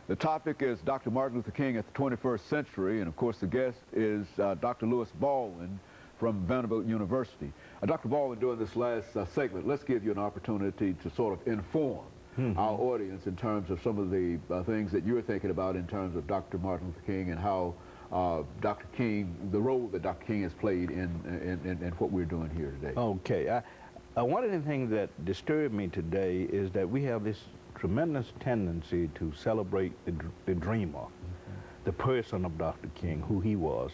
The topic is Dr. Martin Luther King at the 21st century, and of course the guest is Dr. Baldwin from Vanderbilt University. Dr. Baldwin, during this last segment, let's give you an opportunity to sort of inform our audience in terms of some of the things that you're thinking about in terms of Dr. Martin Luther King and how Dr. King, the role that Dr. King has played in what we're doing here today. Okay. One of the things that disturbed me today is that we have this tremendous tendency to celebrate the dreamer, the person of Dr. King, who he was.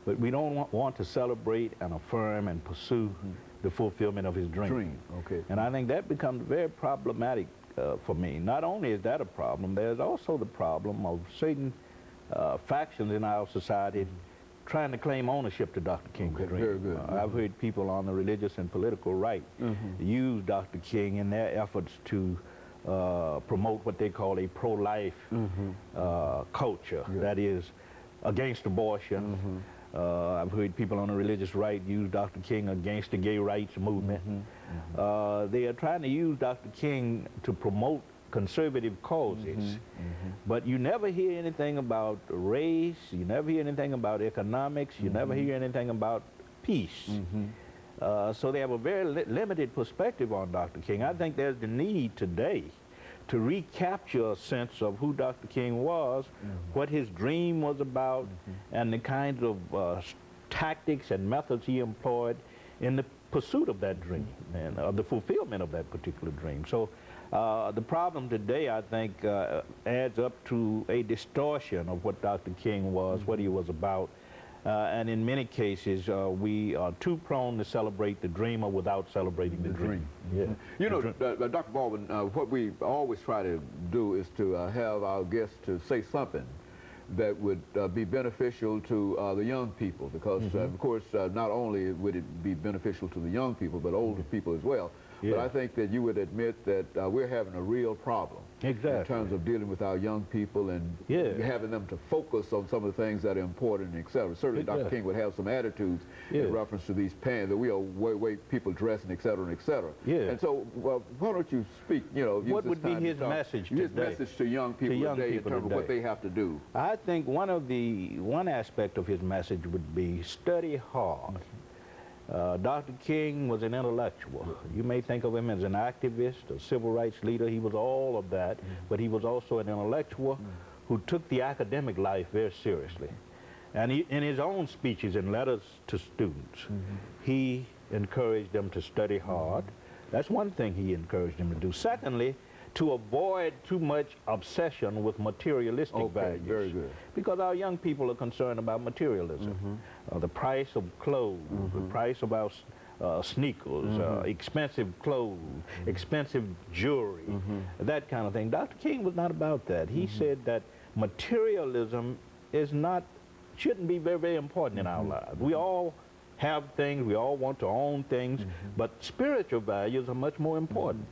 But we don't want to celebrate and affirm and pursue the fulfillment of his dream. Okay. And I think that becomes very problematic for me. Not only is that a problem, there's also the problem of certain factions in our society trying to claim ownership to Dr. King's dream. Very good. I've heard people on the religious and political right use Dr. King in their efforts to promote what they call a pro-life culture that is against abortion. I've heard people on the religious right use Dr. King against the gay rights movement. They are trying to use Dr. King to promote conservative causes, but you never hear anything about race, you never hear anything about economics, you never hear anything about peace. So they have a very limited perspective on Dr. King. I think there's the need today to recapture a sense of who Dr. King was, what his dream was about, and the kinds of tactics and methods he employed in the pursuit of that dream and of the fulfillment of that particular dream. So the problem today, I think, adds up to a distortion of what Dr. King was, what he was about. And in many cases, we are too prone to celebrate the dreamer without celebrating the dream. Yeah. You know, Dr. Baldwin, what we always try to do is to have our guests to say something that would be beneficial to the young people, because, of course, not only would it be beneficial to the young people, but older people as well. But I think that you would admit that we're having a real problem in terms of dealing with our young people and having them to focus on some of the things that are important, et cetera. Certainly Dr. King would have some attitudes in reference to these pants, the way people dress, and et cetera, and et cetera. And so, well, why don't you speak, you know, what would be his message today? His message to young people today in terms of what they have to do. I think one aspect of his message would be study hard. Dr. King was an intellectual. You may think of him as an activist, a civil rights leader. He was all of that, but he was also an intellectual who took the academic life very seriously. And in his own speeches and letters to students, he encouraged them to study hard. That's one thing he encouraged them to do. Secondly, to avoid too much obsession with materialistic values. Very good. Because our young people are concerned about materialism. The price of clothes, the price of our sneakers, expensive clothes, expensive jewelry, that kind of thing. Dr. King was not about that. He said that materialism shouldn't be very, very important in our lives. We all have things, we all want to own things, but spiritual values are much more important.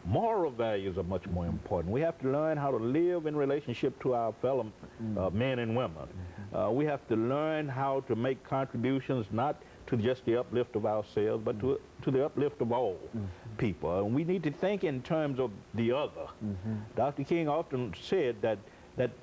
Moral values are much more important. We have to learn how to live in relationship to our fellow men and women. We have to learn how to make contributions not to just the uplift of ourselves, but to the uplift of all people. And we need to think in terms of the other. Dr. King often said that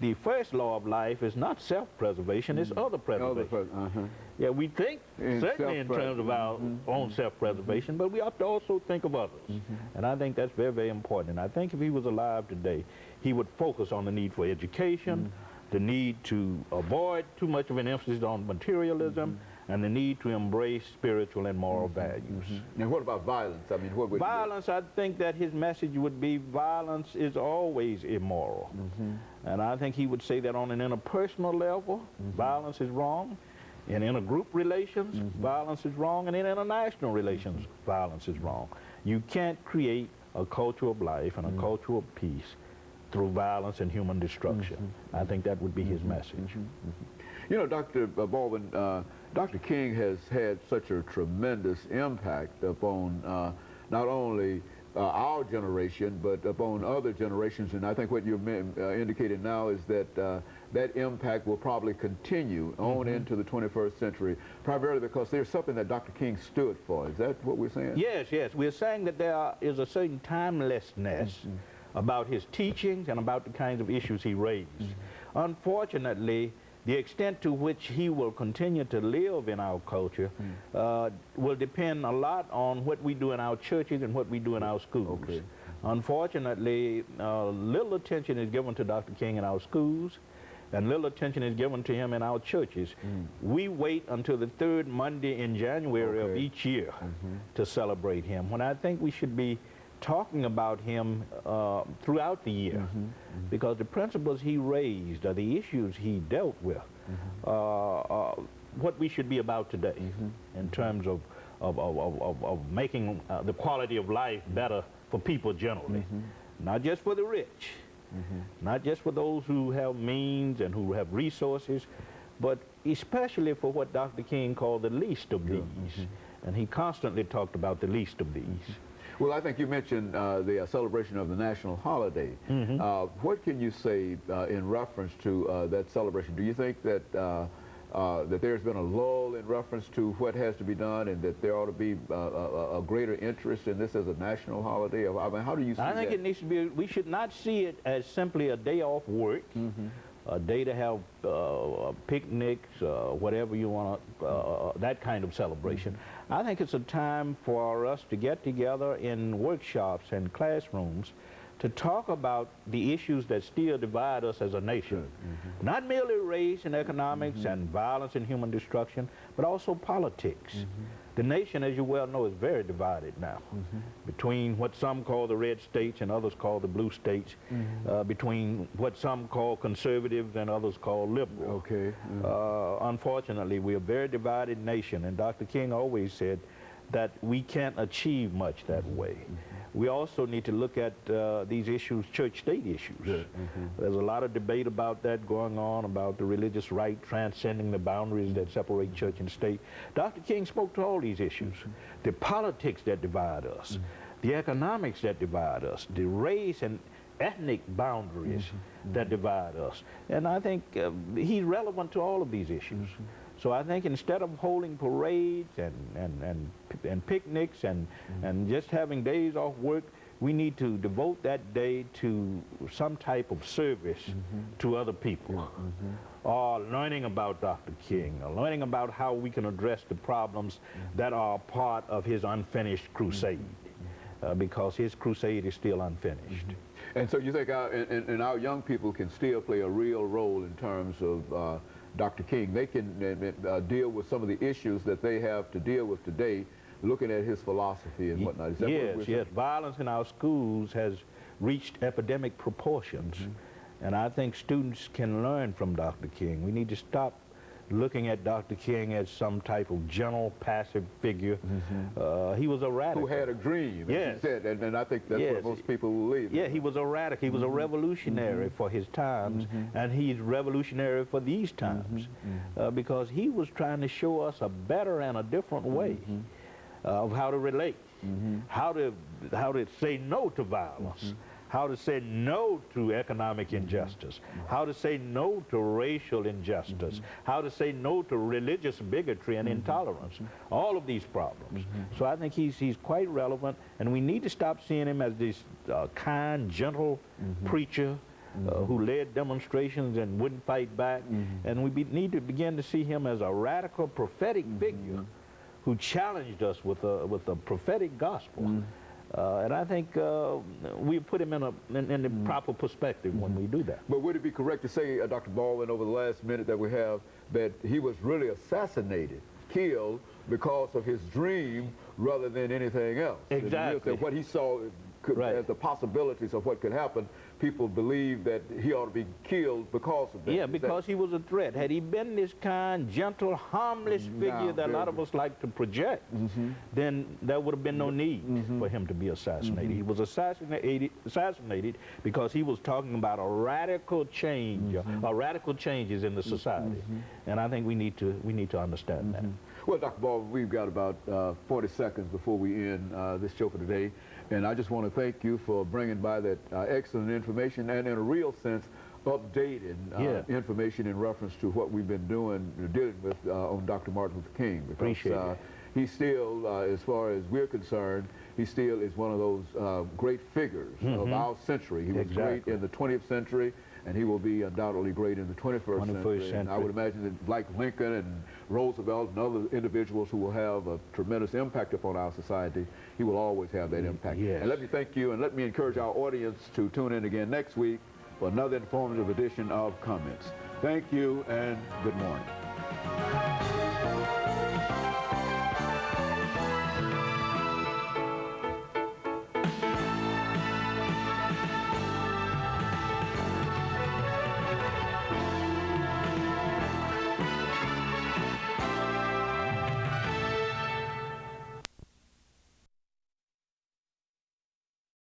the first law of life is not self-preservation, it's other preservation. Yeah, we think certainly in terms of our own self-preservation, but we have to also think of others. And I think that's very, very important. And I think if he was alive today, he would focus on the need for education, the need to avoid too much of an emphasis on materialism, and the need to embrace spiritual and moral values. And what about violence? I mean, what would violence? I think that his message would be violence is always immoral. And I think he would say that on an interpersonal level, violence is wrong. In intergroup relations, violence is wrong. And in international relations, violence is wrong. You can't create a culture of life and a culture of peace through violence and human destruction. I think that would be his message. You know, Dr. Baldwin, Dr. King has had such a tremendous impact upon not only our generation, but upon other generations. And I think what you're indicating now is that that impact will probably continue on into the 21st century, primarily because there's something that Dr. King stood for. Is that what we're saying? Yes, yes. We're saying that there is a certain timelessness about his teachings and about the kinds of issues he raised. Unfortunately, the extent to which he will continue to live in our culture will depend a lot on what we do in our churches and what we do in our schools. Okay. Unfortunately, little attention is given to Dr. King in our schools, and little attention is given to him in our churches. We wait until the third Monday in January of each year to celebrate him, when I think we should be talking about him throughout the year, because the principles he raised are the issues he dealt with, what we should be about today in terms of making the quality of life better for people generally, not just for the rich, not just for those who have means and who have resources, but especially for what Dr. King called the least of these. And he constantly talked about the least of these. Well, I think you mentioned the celebration of the national holiday. What can you say in reference to that celebration? Do you think that that there's been a lull in reference to what has to be done, and that there ought to be a greater interest in this as a national holiday? I mean, how do you see that? I think it needs to be, we should not see it as simply a day off work, a day to have picnics, whatever you want, that kind of celebration. I think it's a time for us to get together in workshops and classrooms to talk about the issues that still divide us as a nation. Not merely race and economics and violence and human destruction, but also politics. The nation, as you well know, is very divided now, between what some call the red states and others call the blue states, between what some call conservative and others call liberal. Unfortunately, we're a very divided nation, and Dr. King always said that we can't achieve much that way. We also need to look at these issues, church-state issues. There's a lot of debate about that going on, about the religious right transcending the boundaries that separate church and state. Dr. King spoke to all these issues. The politics that divide us, the economics that divide us, the race and ethnic boundaries that divide us. And I think he's relevant to all of these issues. So I think instead of holding parades and picnics and just having days off work, we need to devote that day to some type of service to other people, or learning about Dr. King, or learning about how we can address the problems that are part of his unfinished crusade, because his crusade is still unfinished. And so you think our young people can still play a real role in terms of Dr. King? They can deal with some of the issues that they have to deal with today, looking at his philosophy and whatnot. Is that what yes. Violence in our schools has reached epidemic proportions, and I think students can learn from Dr. King. We need to stop looking at Dr. King as some type of gentle, passive figure. He was a radical. Who had a dream, as he said, and I think that's what most people believe. Yeah, he was a radical. He was a revolutionary for his times, and he's revolutionary for these times, because he was trying to show us a better and a different way of how to relate, how to say no to violence, how to say no to economic injustice, how to say no to racial injustice, how to say no to religious bigotry and intolerance, all of these problems. So I think he's quite relevant, and we need to stop seeing him as this kind, gentle preacher who led demonstrations and wouldn't fight back, and we need to begin to see him as a radical prophetic figure who challenged us with a prophetic gospel. And I think we put him in the proper perspective when we do that. But would it be correct to say, Dr. Baldwin, over the last minute that we have, that he was really assassinated, killed, because of his dream rather than anything else? Exactly. What he saw as the possibilities of what could happen, people believe that he ought to be killed because of that. Yeah, because he was a threat. Had he been this kind, gentle, harmless figure that a lot of us like to project, then there would have been no need for him to be assassinated. He was assassinated because he was talking about a radical change, or radical changes in the society. And I think we need to understand that. Well, Dr. Baldwin, we've got about 40 seconds before we end this show for today. And I just want to thank you for bringing by that excellent information, and in a real sense, updated information in reference to what we've been dealing with on Dr. Martin Luther King. Because Appreciate it. he still, as far as we're concerned, he still is one of those great figures of our century. He was great in the 20th century, and he will be undoubtedly great in the 21st century. And I would imagine that like Lincoln and Roosevelt and other individuals who will have a tremendous impact upon our society, he will always have that impact. Yes. And let me thank you, and let me encourage our audience to tune in again next week for another informative edition of Comments. Thank you, and good morning.